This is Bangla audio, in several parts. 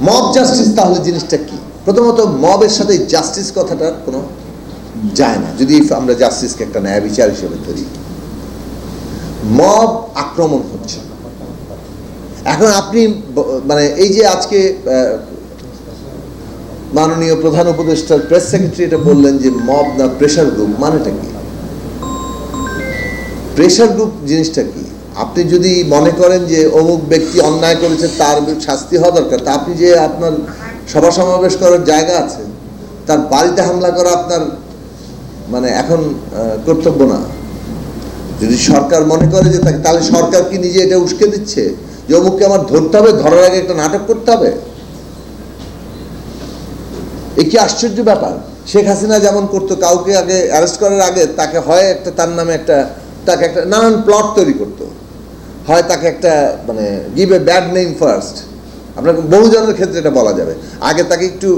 মব জাস্টিস তাহলে জিনিসটা কি? প্রথমত মবের সাথে জাস্টিস কথাটার কোনো যায় না, যদি আমরা জাস্টিসকে একটা ন্যায় বিচার হিসেবে ধরি। মব আক্রমণ হচ্ছে। এখন আপনি মানে এই যে আজকে মাননীয় প্রধান উপদেষ্টার প্রেস সেক্রেটারি এটা বললেন যে মব না প্রেশার গ্রুপ, মানেটা কি? প্রেশার গ্রুপ জিনিসটা কি? আপনি যদি মনে করেন যে অমুক ব্যক্তি অন্যায় করেছে তার শাস্তি হওয়া দরকার, তা আপনি যে আপনার সভা সমাবেশ করার জায়গা আছে তার বাড়িতে হামলা করা আপনার মানে এখন কর্তব্য না। যদি সরকার মনে করে যে তাহলে সরকার কি নিজে এটা উস্কে দিচ্ছে যে অমুককে আমার ধরতে হবে, ধরার আগে একটা নাটক করতে হবে? এ কি আশ্চর্য ব্যাপার! শেখ হাসিনা যেমন করতো, কাউকে আগে অ্যারেস্ট করার আগে তাকে হয় একটা তার নামে তাকে একটা নানান প্লট তৈরি করতো, হয় তাকে একটা মানে give a bad name first. আপনার বহুজনের ক্ষেত্রে এটা বলা যাবে। আগে তাকে একটু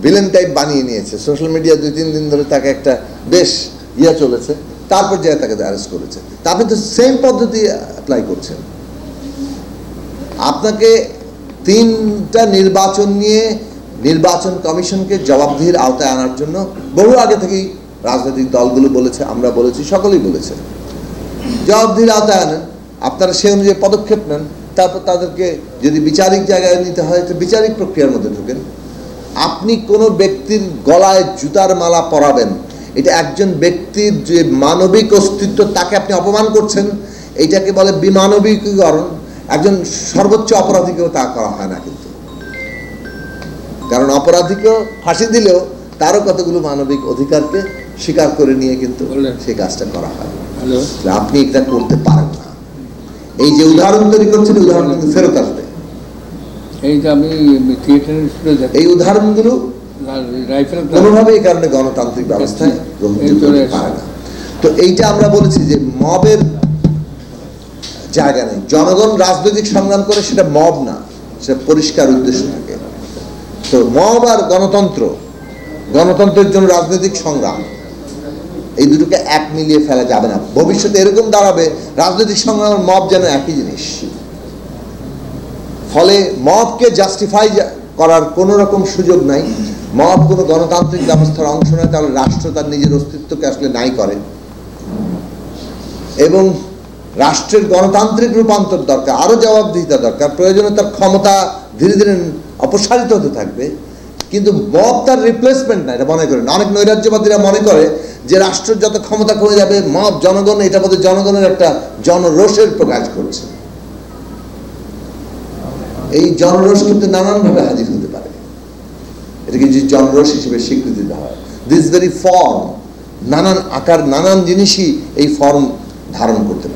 ভিলেন টাইপ বানিয়ে নিয়েছে, সোশ্যাল মিডিয়া 2-3 দিন ধরে তাকে একটা বেশ চলেছে, তারপর যায় তাকে অ্যারেস্ট করেছে। তা আপনি তো সেম পদ্ধতি অ্যাপ্লাই করছেন। আপনাকে 3টা নির্বাচন নিয়ে নির্বাচন কমিশনকে জবাবদিহির আওতায় আনার জন্য বহু আগে থেকেই রাজনৈতিক দলগুলো বলেছে, আমরা বলেছি, সকলেই বলেছে জবাবদিহির আওতায় আনেন, আপনারা সে অনুযায়ী পদক্ষেপ নেন। তারপর তাদেরকে যদি বিচারিক জায়গায় নিতে হয় তো বিচারিক প্রক্রিয়ার মধ্যে ঢোকেন। আপনি কোনো ব্যক্তির গলায় জুতার মালা পরাবেন, এটা একজন ব্যক্তির যে মানবিক অস্তিত্ব তাকে আপনি অপমান করছেন, এইটাকে বলে বিমানবিকীকরণ। একজন সর্বোচ্চ অপরাধীকেও তা করা হয় না কিন্তু, কারণ অপরাধীকেও ফাঁসি দিলেও তারও কতগুলো মানবিক অধিকারকে স্বীকার করে নিয়ে কিন্তু সেই কাজটা করা হয়। আপনি এটা করতে পারেন না। এই যে উদাহরণ তৈরি করছেন, উদাহরণ কিন্তু ফেরত আসবে। এই উদাহরণগুলো কোনোভাবে এই কারণে গণতান্ত্রিক ব্যবস্থায় গ্রহণযোগ্য হতে পারে না। তো এইটা আমরা বলেছি যে মবের জায়গা নেই। জনগণ রাজনৈতিক সংগ্রাম করে, সেটা মব না, সেটা পরিষ্কার উদ্দেশ্য থাকে। তো মব আর গণতন্ত্রের জন্য রাজনৈতিক সংগ্রাম, এই দুটোকে এক মিলিয়ে ফেলা যাবে না। ভবিষ্যতে এরকম দাঁড়াবে রাজনৈতিক সংগ্রাম আর মব যেন একই জিনিস। ফলে মবকে জাস্টিফাই করার কোনো রকম সুযোগ নাই। মব কোনো গণতান্ত্রিক ব্যবস্থার অংশ নয়, তাহলে রাষ্ট্র তার নিজের অস্তিত্বকে আসলে নাই করে। এবং রাষ্ট্রের গণতান্ত্রিক রূপান্তর দরকার, আরো জবাবদিহিতা দরকার। প্রয়োজনে তার ক্ষমতা ধীরে ধীরে অপসারিত হতে থাকবে, কিন্তু মব তার রিপ্লেসমেন্ট না, এটা মনে করেন। অনেক নৈরাজ্যবাদীরা মনে করে যে রাষ্ট্রের যত ক্ষমতা কমে যাবে মব জনগণ, এটা বোধহয় জনগণের একটা জনরোষের প্রকাশ করছে। এই জনরোষ কিন্তু নানানভাবে হাজির হতে পারে, এটাকে যে জনরোষ হিসেবে স্বীকৃতি দেওয়া হয়। দিস ভেরি ফর্ম, নানান আকার, নানান জিনিসই এই ফর্ম ধারণ করতে পারে।